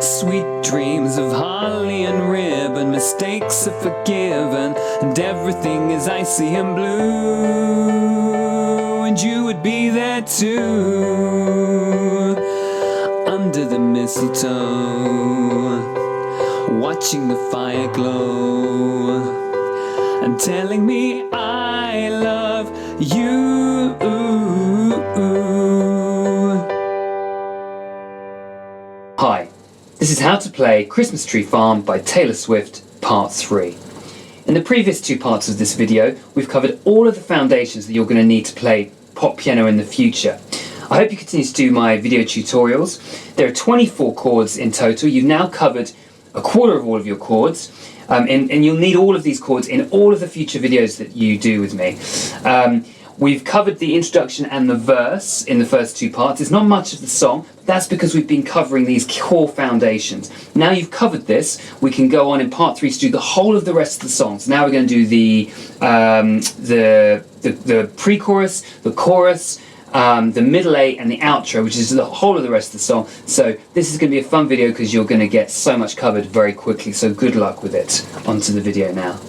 Sweet dreams of holly and ribbon, mistakes are forgiven, and everything is icy and blue. And you would be there too, under the mistletoe, watching the fire glow, and telling me I love you. Hi, this is How to Play Christmas Tree Farm by Taylor Swift, Part 3. In the previous two parts of this video, we've covered all of the foundations that you're going to need to play pop piano in the future. I hope you continue to do my video tutorials. There are 24 chords in total. You've now covered a quarter of all of your chords, and you'll need all of these chords in all of the future videos that you do with me. We've covered the introduction and the verse in the first two parts. It's not much of the song, but that's because we've been covering these core foundations. Now you've covered this, we can go on in part 3 to do the whole of the rest of the songs. Now we're going to do the pre-chorus, the chorus, the middle 8 and the outro, which is the whole of the rest of the song. So this is going to be a fun video because you're going to get so much covered very quickly. So good luck with it. Onto the video now.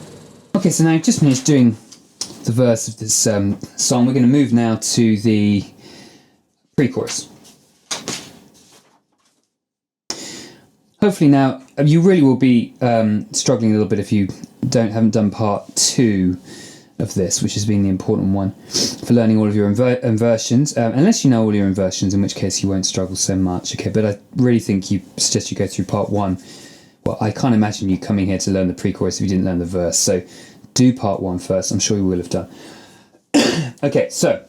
Okay, so now I've just finished doing the verse of this song. We're going to move now to the pre-chorus. Hopefully now you really will be struggling a little bit if you haven't done part 2 of this, which has been the important one for learning all of your inversions, unless you know all your inversions, in which case you won't struggle so much. Okay, but I really think you suggest you go through part 1. Well, I can't imagine you coming here to learn the pre-chorus if you didn't learn the verse, so do part 1 first. I'm sure you will have done. Okay, so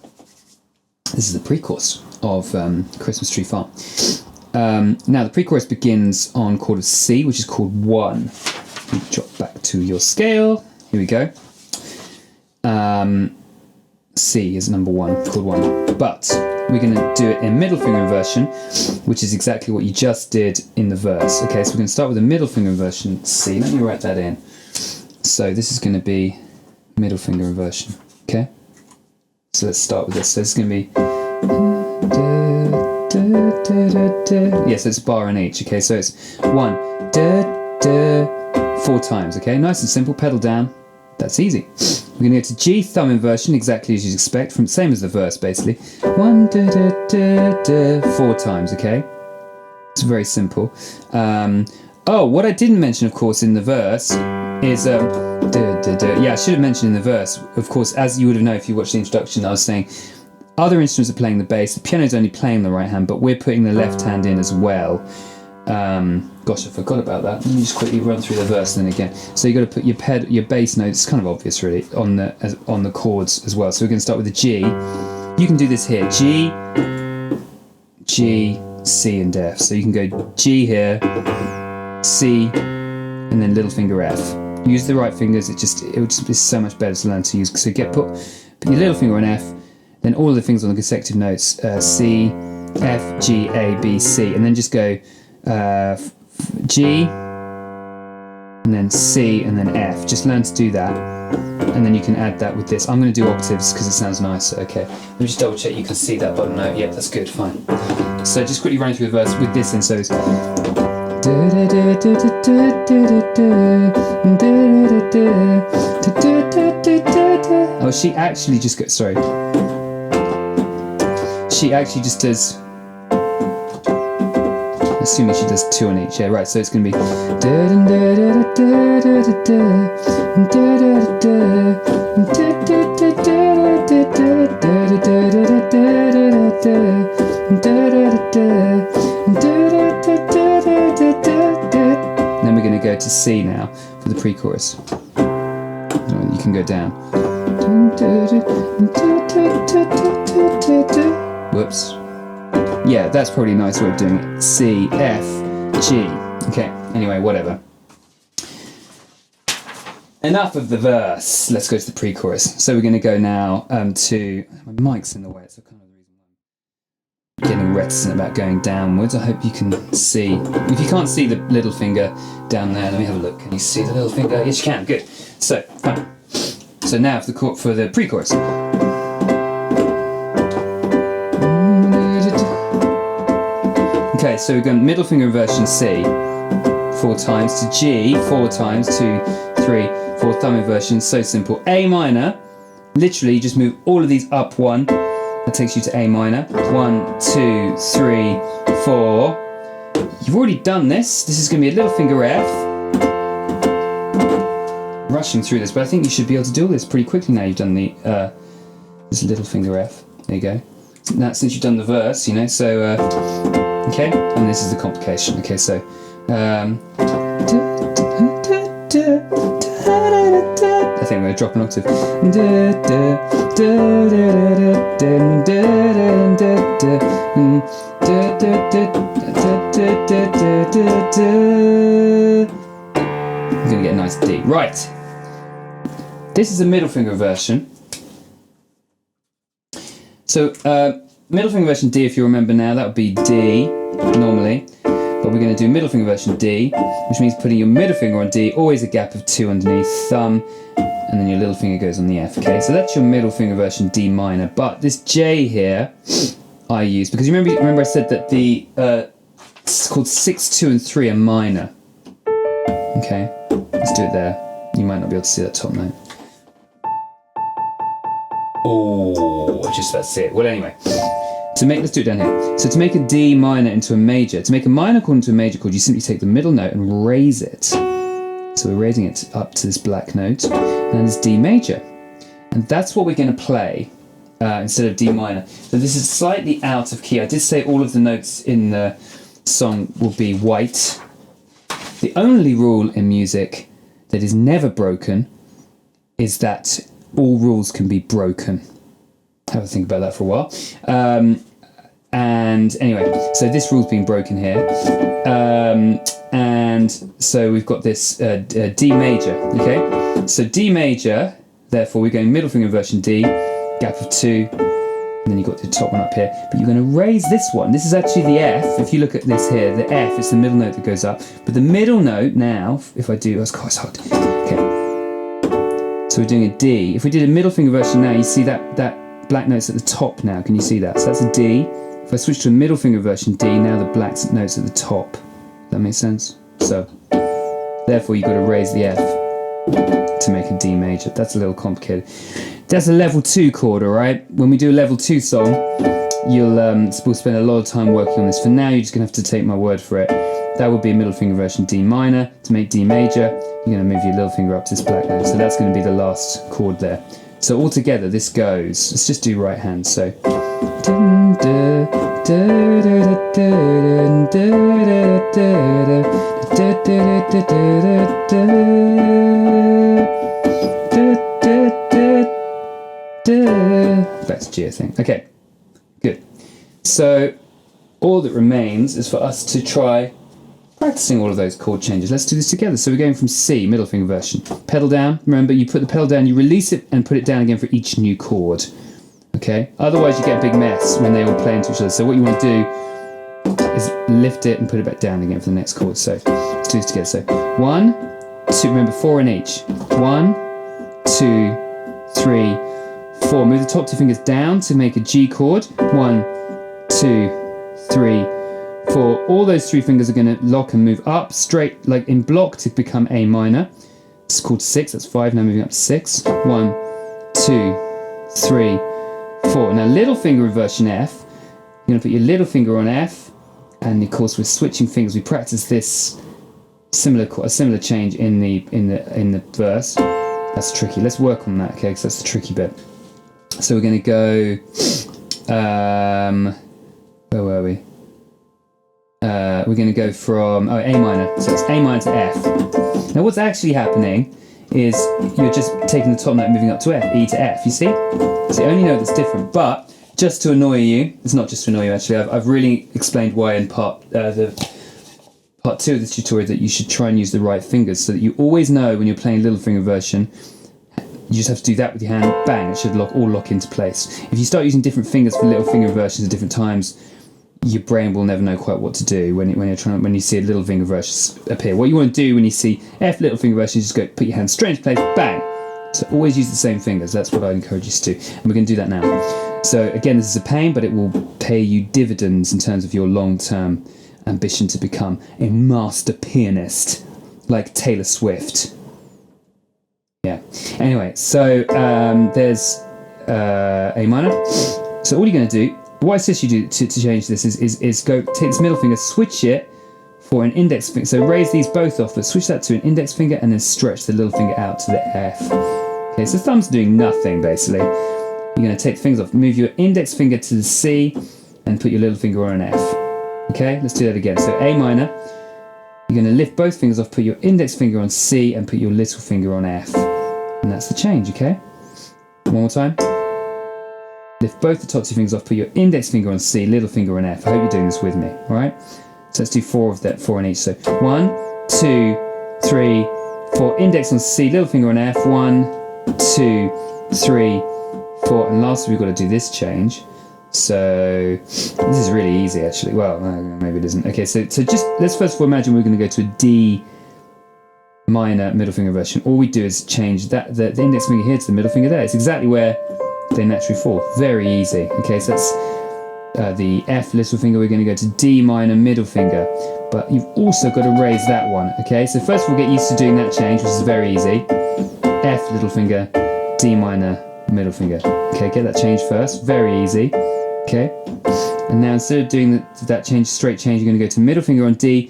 this is the pre-chorus of Christmas Tree Farm. Now the pre-chorus begins on chord of C, which is chord 1. Drop back to your scale. Here we go. C is number 1, chord 1. But we're going to do it in middle finger inversion, which is exactly what you just did in the verse. Okay, so we're going to start with a middle finger inversion C. Let me write that in. So this is going to be middle finger inversion. Okay, so let's start with this. So this is going to be yes, it's a bar in each. Okay, so it's 1 4 times. Okay, nice and simple. Pedal down. That's easy. We're going to go to G thumb inversion, exactly as you'd expect, from same as the verse, basically. 1 4 times. Okay, it's very simple. Oh, what I didn't mention, of course, in the verse is yeah, I should have mentioned in the verse, of course, as you would have known if you watched the introduction, I was saying other instruments are playing the bass, the piano's only playing the right hand, but we're putting the left hand in as well. Gosh, I forgot about that. Let me just quickly run through the verse then again. So you've got to put your bass notes, it's kind of obvious really, on the chords as well. So we're going to start with the G. You can do this here, G, G, C and F. So you can go G here, C, and then little finger F. Use the right fingers, it would just be so much better to learn to use. So put your little finger on F, then all of the fingers on the consecutive notes, C, F, G, A, B, C, and then just go G, and then C, and then F. Just learn to do that, and then you can add that with this. I'm going to do octaves because it sounds nicer. Okay, let me just double check you can see that bottom note. Yep, that's good, fine. So just quickly running through the verse with this in, so it's oh, she actually just goes, sorry. She actually just does, assuming she does 2 on each, yeah, right, so it's going to be then we're going to go to C now for the pre-chorus. You can go down. Whoops. Yeah, that's probably a nice way of doing it. C, F, G. Okay, anyway, whatever. Enough of the verse. Let's go to the pre-chorus. So we're going to go now to... My mic's in the way, so kind of the reason why I'm getting reticent about going downwards. I hope you can see. If you can't see the little finger down there, let me have a look. Can you see the little finger? Yes, you can. Good. So, fine. So now for the pre-chorus. Okay, so we've gone middle finger inversion C 4 times, to G 4 times, 2, 3, 4, thumb inversion, so simple. A minor, literally you just move all of these up 1, that takes you to A minor. 1, 2, 3, 4. You've already done this. This is going to be a little finger F. Rushing through this, but I think you should be able to do all this pretty quickly now you've done the this little finger F. There you go. Now, since you've done the verse, you know, so okay, and this is the complication. Okay, so I think we're going to drop an octave. I'm going to get a nice D. Right. This is a middle finger version. So middle finger version D, if you remember now, that would be D normally. But we're going to do middle finger version D, which means putting your middle finger on D, always a gap of 2 underneath, thumb, and then your little finger goes on the F, okay? So that's your middle finger version D minor. But this J here, I use, because you remember I said that the, it's called 6, 2, and 3 are minor. Okay, let's do it there. You might not be able to see that top note. Oh, I just about to see it. Well, anyway. Let's do it down here. So to make a D minor into a major, to make a minor chord into a major chord, you simply take the middle note and raise it. So we're raising it up to this black note, and this D major. And that's what we're going to play instead of D minor. So this is slightly out of key. I did say all of the notes in the song will be white. The only rule in music that is never broken is that all rules can be broken. Have a think about that for a while. And anyway, so this rule's been broken here. And so we've got this D major, okay? So D major, therefore we're going middle finger inversion D, gap of 2, and then you've got the top one up here. But you're going to raise this one. This is actually the F. If you look at this here, the F is the middle note that goes up. But the middle note now, if I do, it's quite hard. Okay. So we're doing a D. If we did a middle finger version now, you see that black note's at the top now. Can you see that? So that's a D. If I switch to a middle finger version D, now the black note's at the top. Does that make sense? So, therefore you've got to raise the F to make a D major. That's a little complicated. That's a level 2 chord, alright? When we do a level 2 song, we'll spend a lot of time working on this. For now, you're just going to have to take my word for it. That would be a middle finger version D minor. To make D major, you're going to move your little finger up to this black note. So that's going to be the last chord there. So altogether, this goes, let's just do right hand. So, back to G, I think. Okay, good. So all that remains is for us to try practicing all of those chord changes. Let's do this together. So we're going from C, middle finger version. Pedal down. Remember, you put the pedal down, you release it and put it down again for each new chord. Okay? Otherwise you get a big mess when they all play into each other. So what you want to do is lift it and put it back down again for the next chord. So let's do this together. So 1, 2, remember 4 in each. 1, 2, 3, 4. Move the top 2 fingers down to make a G chord. 1, 2, 3, 4. All those 3 fingers are going to lock and move up straight, like in block, to become A minor. It's called 6. That's 5. Now moving up to 6. 1, 2, 3, 4. Now little finger inversion F. You're going to put your little finger on F, and of course we're switching fingers. We practice this a similar change in the verse. That's tricky. Let's work on that, okay? Because that's the tricky bit. So we're going to go. Where were we? We're going to go from A minor. So it's A minor to F. Now what's actually happening is you're just taking the top note and moving up to F, E to F, you see? It's the only note that's different, but just to annoy you, it's not just to annoy you actually, I've really explained why in part 2 of this tutorial that you should try and use the right fingers so that you always know when you're playing little finger version, you just have to do that with your hand, bang, it should all lock into place. If you start using different fingers for little finger versions at different times, your brain will never know quite what to do when you see a little finger version appear. What you want to do when you see F little finger version is just go put your hand straight into place, bang. So always use the same fingers. That's what I encourage you to do, and we're going to do that now. So again, this is a pain, but it will pay you dividends in terms of your long-term ambition to become a master pianist like Taylor Swift. Yeah. Anyway, so there's A minor. So all you're going to do, what I suggest you do to change this is go take this middle finger, switch it for an index finger. So raise these both off, but switch that to an index finger and then stretch the little finger out to the F. Okay, so thumb's doing nothing basically. You're going to take the fingers off, move your index finger to the C and put your little finger on an F. Okay, let's do that again. So A minor, you're going to lift both fingers off, put your index finger on C and put your little finger on F. And that's the change, okay? One more time. Lift both the tops of your fingers off, put your index finger on C, little finger on F. I hope you're doing this with me, all right? So let's do 4 of that, 4 on each. So 1, 2, 3, 4. Index on C, little finger on F. 1, 2, 3, 4. And lastly, we've got to do this change. So this is really easy, actually. Well, maybe it isn't. Okay, so just let's first of all imagine we're going to go to a D minor middle finger version. All we do is change that the index finger here to the middle finger there. It's exactly where they naturally fall. Very easy. Okay, so that's the F little finger. We're going to go to D minor middle finger, but you've also got to raise that one. Okay, so first of all, get used to doing that change, which is very easy. F little finger, D minor middle finger. Okay, get that change first. Very easy. Okay, and now instead of doing that change, straight change, you're going to go to middle finger on D.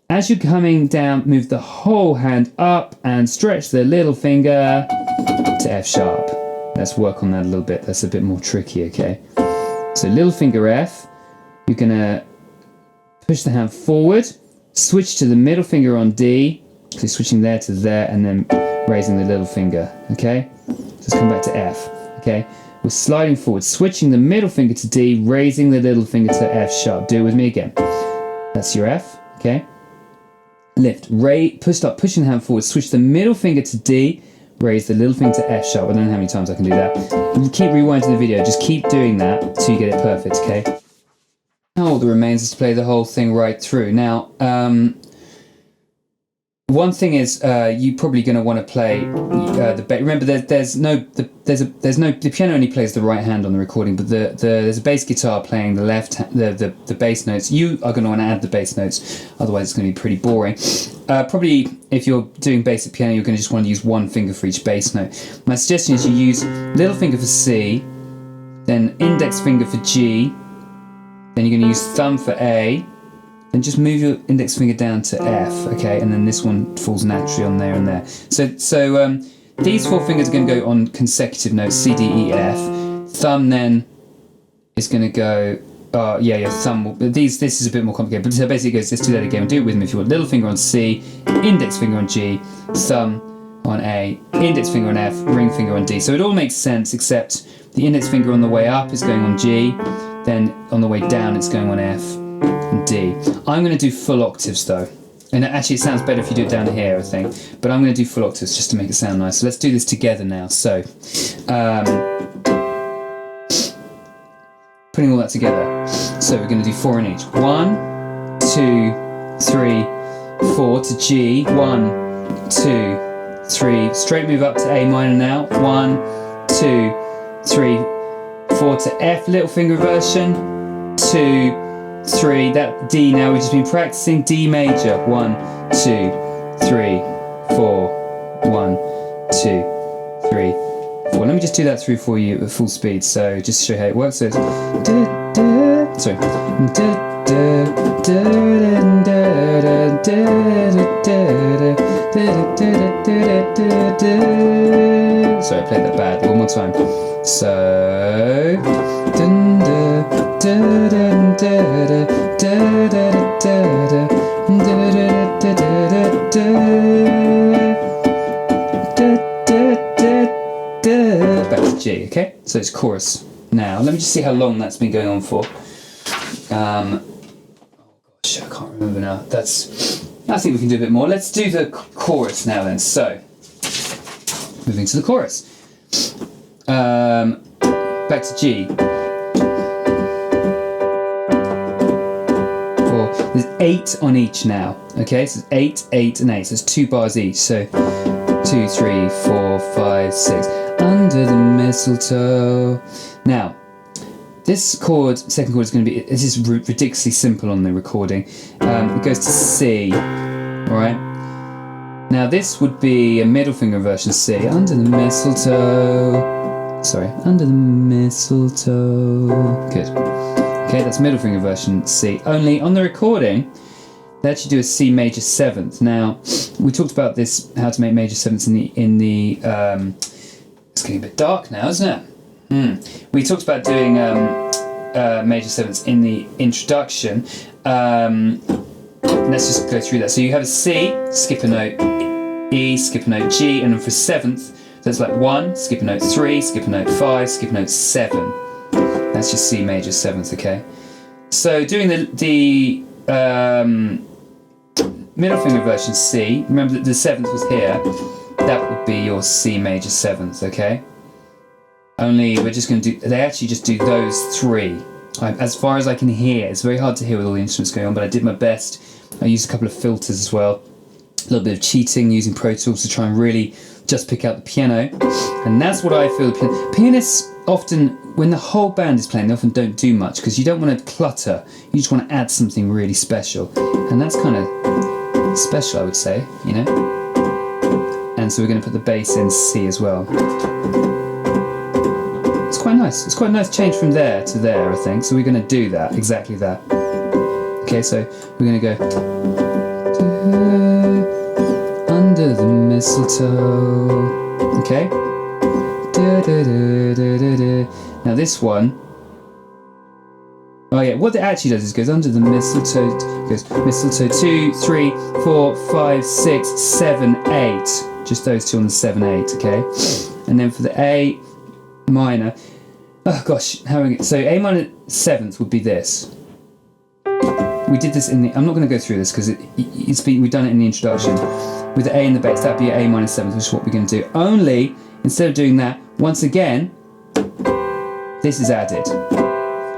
As you're coming down, move the whole hand up and stretch the little finger to F sharp. Let's work on that a little bit. That's a bit more tricky, okay? So little finger F, you're going to push the hand forward, switch to the middle finger on D, so switching there to there, and then raising the little finger, okay? So let's come back to F, okay? We're sliding forward, switching the middle finger to D, raising the little finger to F sharp. Do it with me again. That's your F, okay? Lift, start pushing the hand forward, switch the middle finger to D, raise the little finger to F sharp. I don't know how many times I can do that. Keep rewinding the video, just keep doing that until you get it perfect, okay? Now all that remains is to play the whole thing right through. Now, one thing is you're probably going to want to play the bass. Remember, the piano only plays the right hand on the recording, but there's a bass guitar playing the left the bass notes. You are going to want to add the bass notes, otherwise it's going to be pretty boring. Probably if you're doing basic piano, you're going to just want to use one finger for each bass note. My suggestion is you use little finger for C, then index finger for G, then you're going to use thumb for A. And just move your index finger down to F, okay? And then this one falls naturally on there and there. So these 4 fingers are going to go on consecutive notes, C, D, E, F. Thumb then is going to go, your thumb. This is a bit more complicated. But so basically it goes, let's do that again. Do it with me if you want. Little finger on C, index finger on G, thumb on A, index finger on F, ring finger on D. So it all makes sense, except the index finger on the way up is going on G, then on the way down it's going on F and D. I'm going to do full octaves though, and actually it sounds better if you do it down here, I think, but I'm going to do full octaves just to make it sound nice. So let's do this together now. So putting all that together, so we're going to do 4 in each. 1, 2, 3, 4 to G. 1, 2, 3. Straight move up to A minor now. 1, 2, 3, 4 to F, little finger version. 2, 3, that D now, we've just been practicing D major. 1, 2, 3, 4, 1, 2, 3, 4. Let me just do that through for you at full speed, so just to show you how it works. So it's sorry. Sorry, I played that bad. One more time. So back to G, okay? So it's chorus. Now, let me just see how long that's been going on for. Oh gosh, I can't remember now. I think we can do a bit more. Let's do the chorus now then. So, moving to the chorus. Back to G. There's 8 on each now, okay? So it's 8, 8, and 8. So it's 2 bars each. So 2, 3, 4, 5, 6. Under the mistletoe. Now, this chord, second chord, is going to be, this is ridiculously simple on the recording. It goes to C, alright? Now this would be a middle finger inversion C, under the mistletoe. Sorry, under the mistletoe. Good. Okay, that's middle finger inversion C. Only on the recording, they actually do a C major 7th. Now, we talked about this, how to make major 7ths in the it's getting a bit dark now, isn't it? We talked about doing major 7ths in the introduction. Let's just go through that. So you have a C, skip a note E, skip a note G, and then for 7th, that's like 1, skip a note 3, skip a note 5, skip a note 7. That's just C major 7th, okay? So doing the middle finger inversion C, remember that the 7th was here, that would be your C major 7th, okay? Only we're just going to do, they actually just do those 3. As far as I can hear, it's very hard to hear with all the instruments going on, but I did my best. I used a couple of filters as well. A little bit of cheating using Pro Tools to try and really just pick out the piano. And that's what I feel the piano. Pianists often, when the whole band is playing, they often don't do much because you don't want to clutter. You just want to add something really special. And that's kind of special, I would say, you know? And so we're going to put the bass in C as well. It's quite nice. It's quite a nice change from there to there, I think. So we're going to do that, exactly that. Okay, so we're going to go under the mistletoe. Okay? Now this one. Oh yeah, what it actually does is it goes under the mistletoe. It goes mistletoe 2, 3, 4, 5, 6, 7, 8. Just those two on the 7, 8. Okay, and then for the A minor. Oh gosh, so A minor 7th would be this. We did this in the. I'm not going to go through this because we've done it in the introduction. With the A in the bass, that'd be A minor 7th, which is what we're going to do. Only instead of doing that, once again, this is added.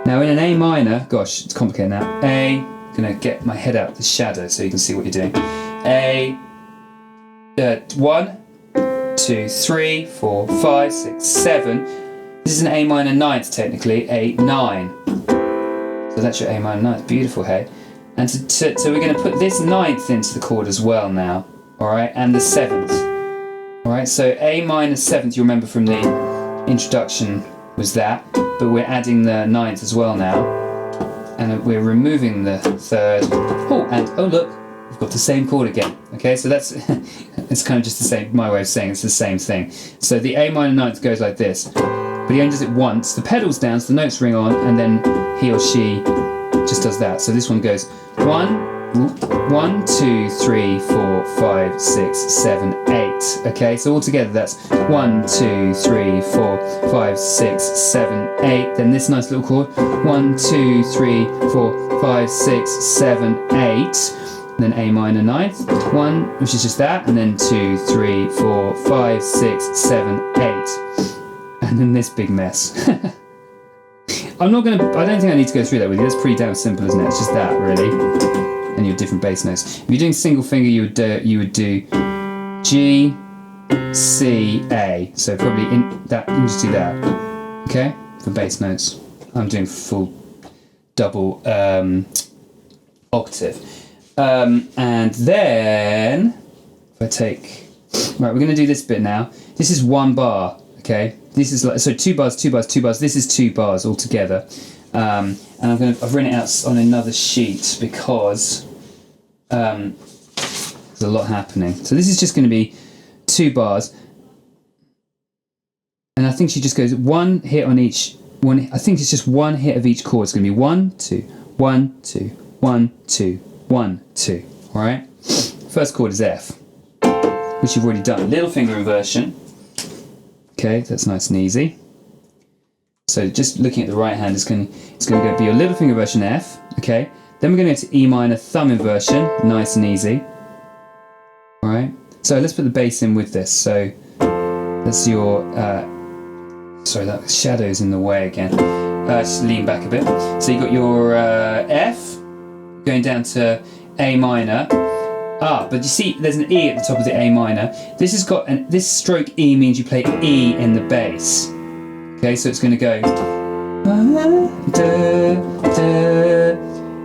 Now in an A minor, gosh, it's complicated now. A, I'm going to get my head out the shadow so you can see what you're doing. A, 1, 2, 3, 4, 5, 6, 7. This is an A minor 9th technically, A 9. So that's your A minor 9th, beautiful, hey? And so we're going to put this 9th into the chord as well now, alright, and the 7th. Alright, so A minor 7th, you remember from the introduction was that, but we're adding the 9th as well now, and we're removing the 3rd. Oh, and oh look, we've got the same chord again. Okay, so that's it's kind of just the same, my way of saying it's the same thing. So the A minor 9th goes like this, but he only does it once. The pedal's down, so the notes ring on, and then he or she just does that. So this one goes 1, 2, 3, 4, 5, 6, 7, 8. Okay, so altogether that's 1, 2, 3, 4, 5, 6, 7, 8. Then this nice little chord 1, 2, 3, 4, 5, 6, 7, 8. Then A minor 9th, 1, which is just that, and then 2, 3, 4, 5, 6, 7, 8. And then this big mess. I don't think I need to go through that with you. That's pretty damn simple, isn't it? It's just that, really. And your different bass notes. If you're doing single finger, you would do G, C, A. So probably you can just do that. Okay? For bass notes. I'm doing full double octave. And then if I take, right, we're going to do this bit now. This is 1 bar. Okay, this is like, so 2 bars, 2 bars, 2 bars. This is 2 bars altogether, and I've written it out on another sheet because there's a lot happening. So this is just going to be 2 bars, and I think she just goes 1 hit on each one. I think it's just 1 hit of each chord. It's going to be 1, 2, 1, 2, 1, 2, 1, 2. All right. First chord is F, which you've already done. Little finger inversion. Okay, that's nice and easy. So just looking at the right hand, it's going to be your little finger inversion F. Okay, then we're going to go to E minor thumb inversion, nice and easy. All right. So let's put the bass in with this. So that's your. Sorry, that shadow's in the way again. Just lean back a bit. So you got your F going down to A minor. But you see there's an E at the top of the A minor. This has got this stroke E means you play E in the bass. Okay, so it's going to go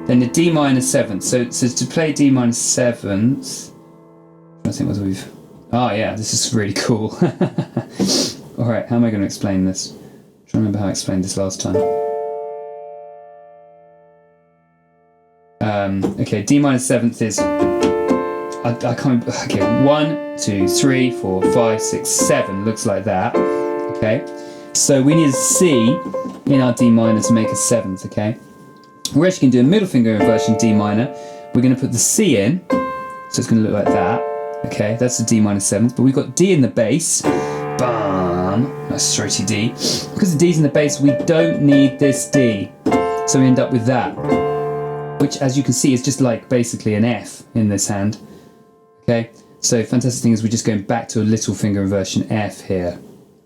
Then the D minor 7th. So to play D minor 7th, I think whether we've. Oh yeah, this is really cool. All right, how am I going to explain this? I'm trying to remember how I explained this last time. Okay, D minor 7th is. I can't. Okay, 1, 2, 3, 4, 5, 6, 7 looks like that. Okay, so we need a C in our D minor to make a 7th. Okay, we're actually going to do a middle finger inversion D minor. We're going to put the C in, so it's going to look like that. Okay, that's the D minor 7th, but we've got D in the bass. Bam! Nice throaty D. Because the D's in the bass, we don't need this D, so we end up with that, which, as you can see, is just like basically an F in this hand. Okay, so fantastic thing is we're just going back to a little finger inversion F here.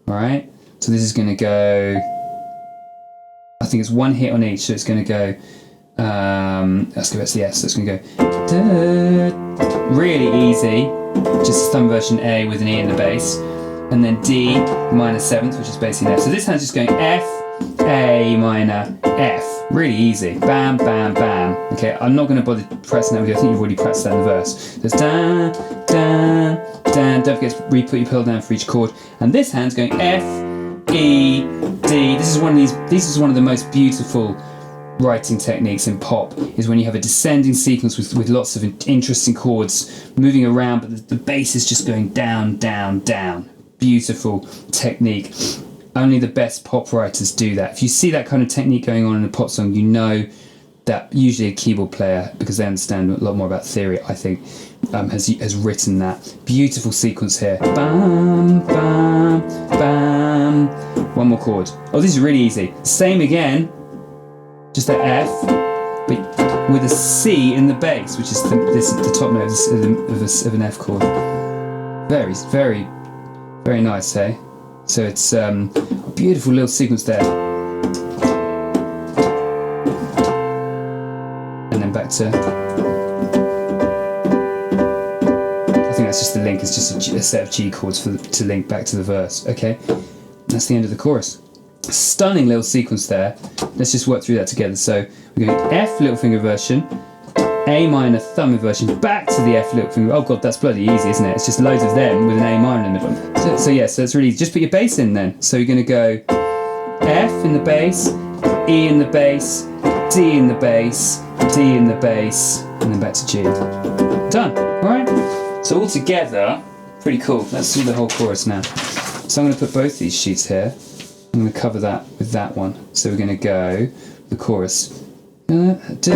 All right, so this is going to go. I think it's one hit on each, so it's going to go. Let's go back to the F. So it's going to go really easy. Just thumb version A with an E in the bass, and then D minor 7th, which is basically an F. So this hand's just going F, A minor, F. Really easy. Bam, bam, bam. Okay, I'm not going to bother pressing that with you. I think you've already pressed that in the verse. There's da, da, da. Don't forget to re-put your pedal down for each chord. And this hand's going F, E, D. This is one of these. This is one of the most beautiful writing techniques in pop, is when you have a descending sequence with lots of interesting chords moving around, but the bass is just going down, down, down. Beautiful technique. Only the best pop writers do that. If you see that kind of technique going on in a pop song, you know that usually a keyboard player, because they understand a lot more about theory, I think, has written that. Beautiful sequence here. Bam, bam, bam. One more chord. Oh, this is really easy. Same again. Just the F, but with a C in the bass, which is the top note of an F chord. Very, very, very nice, hey? So it's a beautiful little sequence there. And then back to. I think that's just the link, it's just a set of G chords to link back to the verse. Okay, that's the end of the chorus. Stunning little sequence there. Let's just work through that together. So we're going F little finger version, A minor thumb inversion, back to the F little finger. Oh god, that's bloody easy, isn't it? It's just loads of them with an A minor in the middle. So yeah, so it's really easy. Just put your bass in then. So you're going to go F in the bass, E in the bass, D in the bass, D in the bass, and then back to G. Done. All right. So all together, pretty cool. Let's do the whole chorus now. So I'm going to put both these sheets here. I'm going to cover that with that one. So we're going to go the chorus. 1, 2,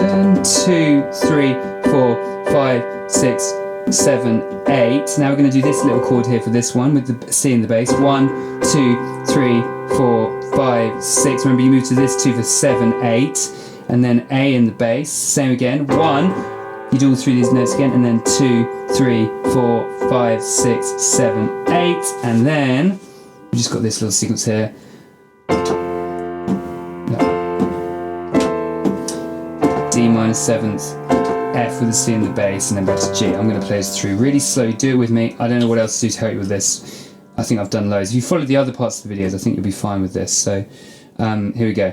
3, 4, 5, 6, 7, 8. Now we're going to do this little chord here for this one with the C in the bass. 1, 2, 3, 4, 5, 6. Remember, you move to this 2 for 7, 8. And then A in the bass. Same again. 1. You do all three of these notes again. And then 2, 3, 4, 5, 6, 7, 8. And then we just got this little sequence here. D minor 7th, F with a C in the bass, and then back to G. I'm going to play this through really slowly. Do it with me. I don't know what else to do to help you with this. I think I've done loads. If you follow the other parts of the videos, I think you'll be fine with this. So here we go.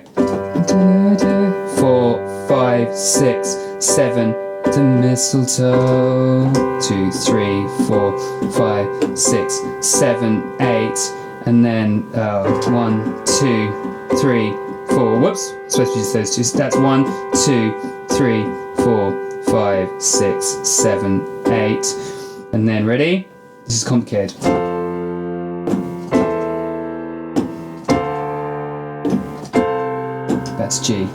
4, 5, 6, 7, the mistletoe. 2, 3, 4, 5, 6, 7, 8, and then 1, 2, 3, 4. Whoops, supposed to be just those two. That's 1, 2, 3, 4, 5, 6, 7, 8. And then ready? This is complicated. That's G. I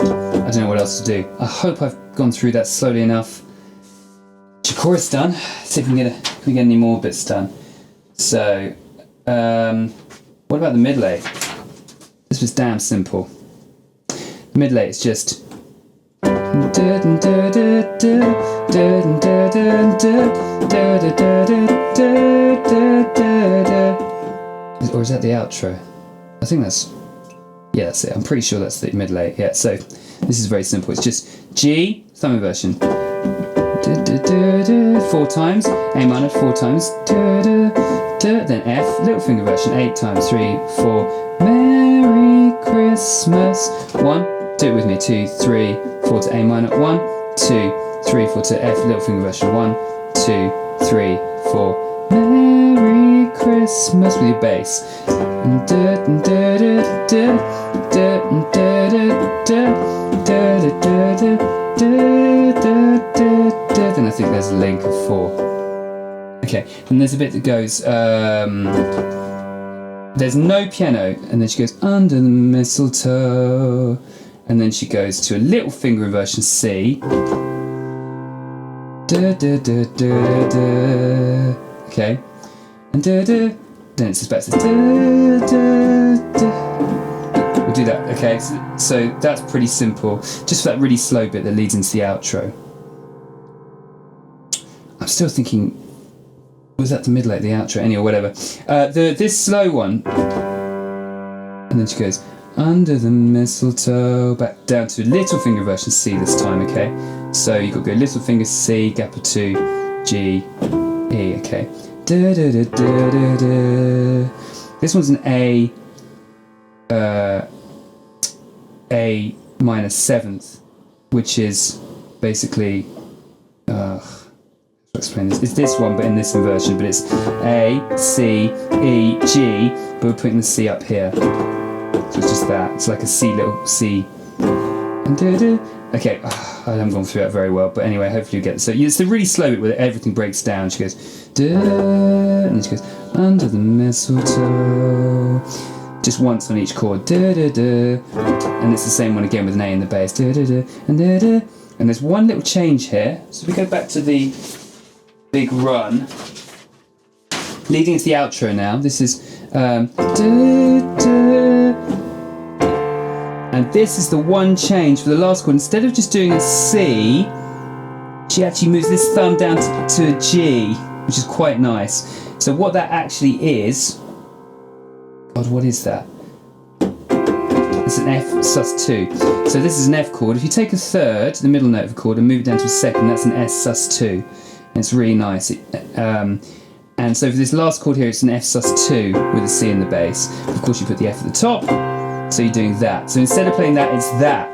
don't know what else to do. I hope I've gone through that slowly enough. Is your chorus done? See if we can get any more bits done. So, what about the middle A? This was damn simple. The middle A is just. Or is that the outro? I think that's. Yeah, that's it. I'm pretty sure that's the middle A. Yeah, so this is very simple. It's just G, thumb inversion. 4 times, A minor 4 times, then F, little finger version 8 times, 3, 4. Merry Christmas. Christmas. 1, do it with me. 2, 3, 4 to A minor. 1, 2, 3, 4 to F, little finger version. 1, 2, 3, 4. Merry Christmas with your bass. And then I think there's a link of 4. Okay, and there's a bit that goes, there's no piano, and then she goes under the mistletoe, and then she goes to a little finger inversion C. Okay, and then it says back to we'll do that. Okay, so that's pretty simple. Just for that really slow bit that leads into the outro. I'm still thinking, was that the middle at the outro? Anyway, whatever. This slow one, and then she goes under the mistletoe, back down to little finger version C this time. Okay, so you got to go little finger C, gap of 2, G, E. Okay. This one's an A minor 7th, which is basically. Explain this. It's this one, but in this inversion. But it's A, C, E, G, but we're putting the C up here. So it's just that. It's like a C, little C. Okay, I haven't gone through that very well, but anyway, hopefully you get it. So it's the really slow bit where everything breaks down. She goes, and then she goes under the mistletoe. Just once on each chord, and it's the same one again with an A in the bass, and there's one little change here. So we go back to the big run, leading into the outro now. This is and this is the one change for the last chord. Instead of just doing a C, she actually moves this thumb down to a G, which is quite nice. So what that actually is, God, what is that? It's an F sus2. So this is an F chord. If you take a third, the middle note of a chord, and move it down to a second, that's an S sus2. And it's really nice. And so for this last chord here, it's an F sus2 with a C in the bass. Of course, you put the F at the top, so you're doing that. So instead of playing that, it's that,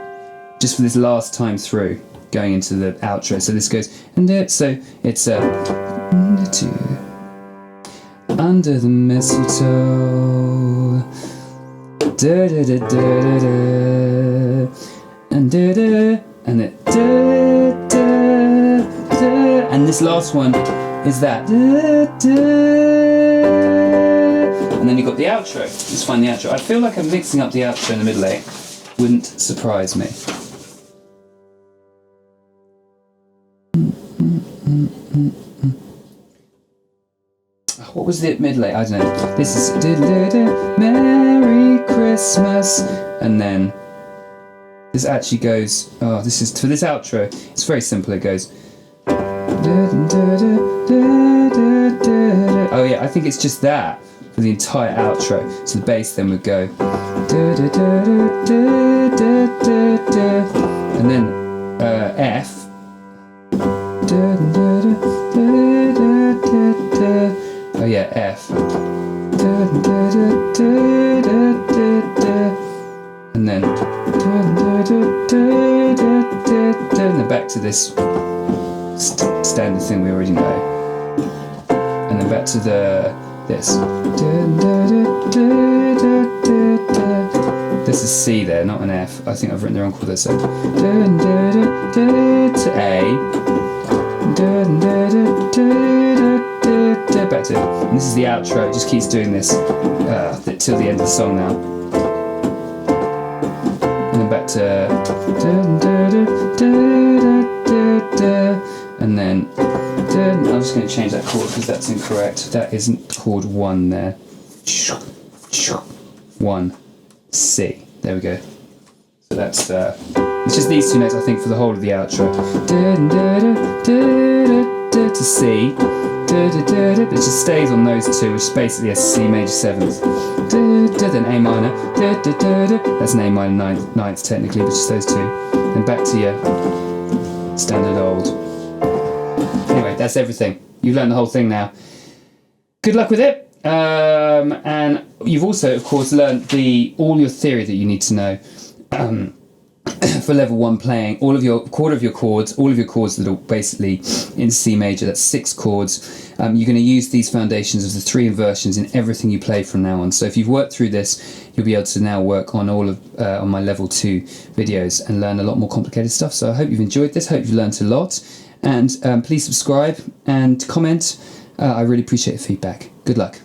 just for this last time through, going into the outro. So this goes, and so it's a under the mistletoe, and it and this last one is that, and then you've got the outro. Let's find the outro. I feel like I'm mixing up the outro in the middle eight. Wouldn't surprise me. What was the middle eight? I don't know. This is Merry Christmas, and then this actually goes. Oh, this is for this outro. It's very simple. It goes. Oh yeah, I think it's just that for the entire outro. So the bass then would go, and then F. Oh yeah, F. And then back to this standard thing we already know. And then back to this. This is C there, not an F. I think I've written the wrong chord there. So to A. Back to, and this is the outro. It just keeps doing this till the end of the song now. And then back to, and then I'm just going to change that chord because that's incorrect. That isn't chord 1 there. 1 C. There we go. So that's it's just these two notes I think for the whole of the outro. To C. It just stays on those two, which is basically a C major 7th. Then A minor. That's an A minor 9th technically, but just those two. Then back to your standard old. Anyway, that's everything. You've learned the whole thing now. Good luck with it. And you've also, of course, learned all your theory that you need to know for level 1 playing. All of your chords that are basically in C major. That's 6 chords. You're going to use these foundations of the 3 inversions in everything you play from now on. So if you've worked through this, you'll be able to now work on all of on my level 2 videos and learn a lot more complicated stuff. So I hope you've enjoyed this. Hope you've learned a lot. And please subscribe and comment. I really appreciate the feedback. Good luck.